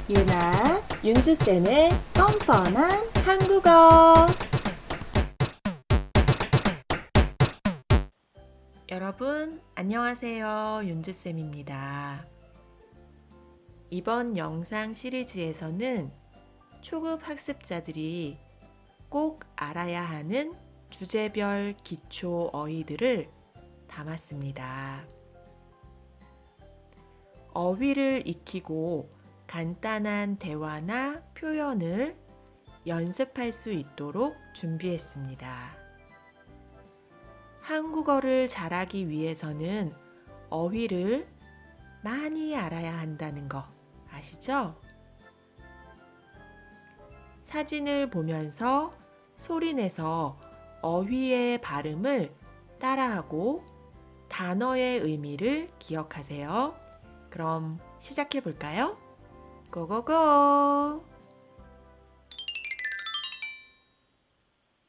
유나, 윤주쌤의 뻔뻔한 한국어. 여러분, 안녕하세요. 윤주쌤입니다. 이번 영상 시리즈에서는 초급 학습자들이 꼭 알아야 하는 주제별 기초 어휘들을 담았습니다. 어휘를 익히고 간단한 대화나 표현을 연습할 수 있도록 준비했습니다. 한국어를 잘하기 위해서는 어휘를 많이 알아야 한다는 거 아시죠? 사진을 보면서 소리내서 어휘의 발음을 따라하고 단어의 의미를 기억하세요. 그럼 시작해 볼까요? 고고고!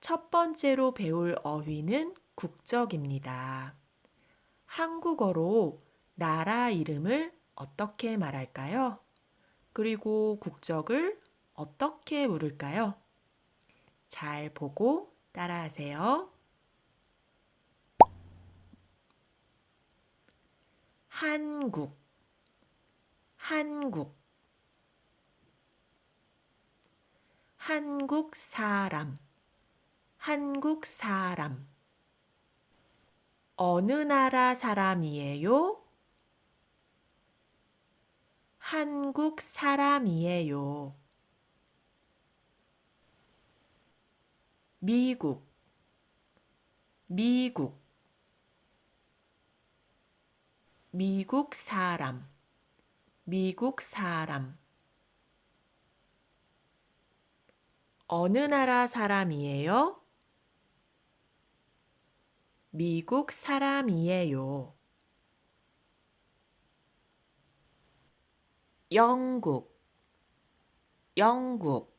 첫 번째로 배울 어휘는 국적입니다. 한국어로 나라 이름을 어떻게 말할까요? 그리고 국적을 어떻게 물을까요? 잘 보고 따라하세요. 한국, 한국, 한국 사람, 한국 사람. 어느 나라 사람이에요? 한국 사람이에요. 미국, 미국, 미국 사람, 미국 사람. 어느 나라 사람이에요? 미국 사람이에요. 영국, 영국,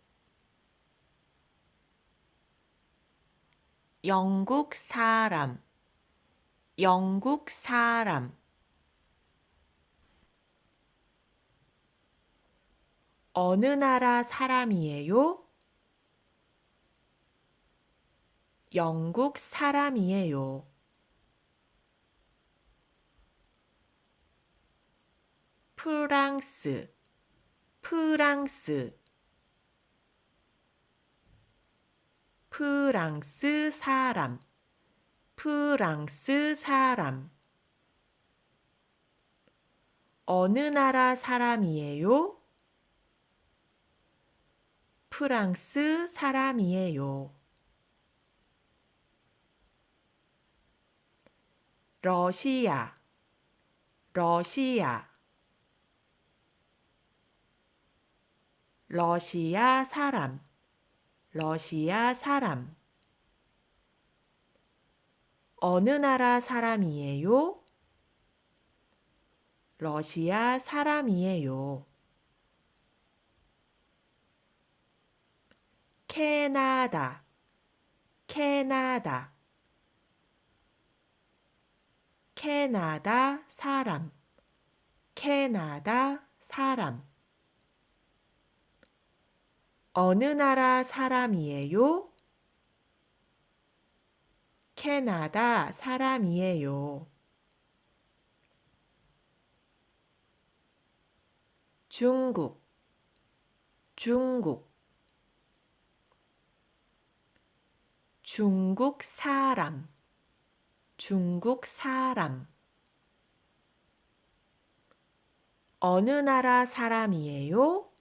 영국 사람, 영국 사람. 어느 나라 사람이에요? 영국 사람이에요. 프랑스, 프랑스, 프랑스 사람, 프랑스 사람. 어느 나라 사람이에요? 프랑스 사람이에요. 러시아, 러시아, 러시아 사람, 러시아 사람. 어느 나라 사람이에요? 러시아 사람이에요. 캐나다, 캐나다, 캐나다 사람, 캐나다 사람. 어느 나라 사람이에요? 캐나다 사람이에요. 중국, 중국, 중국 사람, 중국 사람. 어느 나라 사람이에요?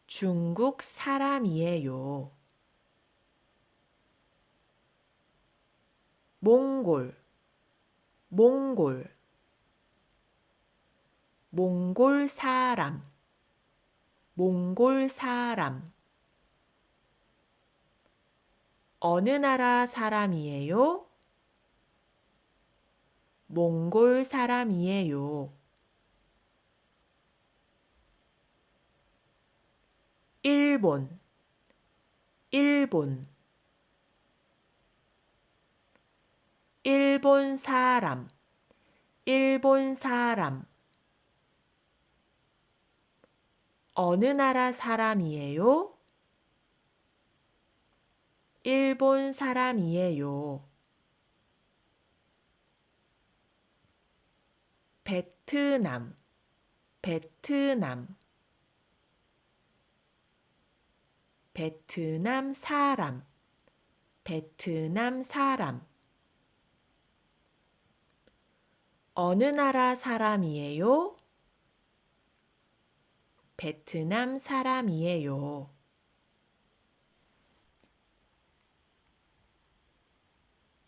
중국 사람이에요. 몽골, 몽골, 몽골 사람, 몽골 사람. 어느 나라 사람이에요? 몽골 사람이에요. 일본, 일본, 일본 사람, 일본 사람. 어느 나라 사람이에요? 일본 사람이에요. 베트남, 베트남, 베트남 사람, 베트남 사람. 어느 나라 사람이에요? 베트남 사람이에요.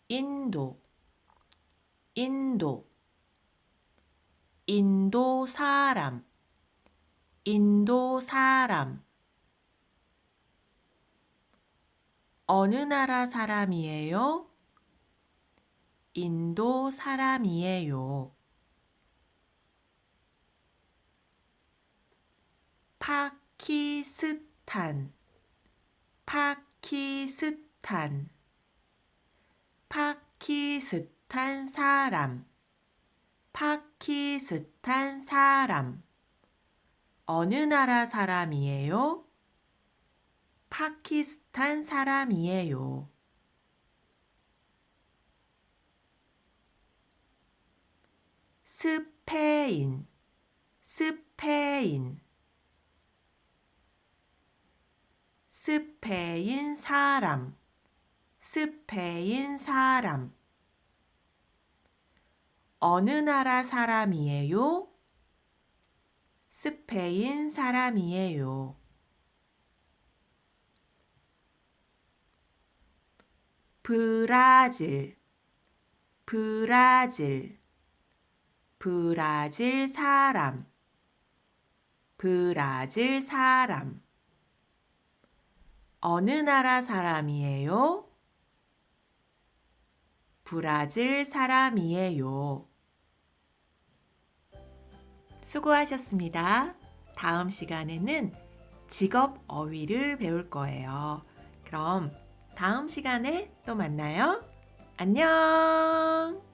인도, 인도, 인도 사람, 인도 사람. 어느 나라 사람이에요? 인도 사람이에요. 파키스탄, 파키스탄, 파키스탄 사람, 파키스탄 사람. 어느 나라 사람이에요? 파키스탄 사람이에요. 스페인, 스페인, 스페인 사람, 스페인 사람. 어느 나라 사람이에요? 스페인 사람이에요. 브라질, 브라질, 브라질 사람, 브라질 사람. 어느 나라 사람이에요? 브라질 사람이에요. 수고하셨습니다. 다음 시간에는 직업 어휘를 배울 거예요. 그럼 다음 시간에 또 만나요. 안녕!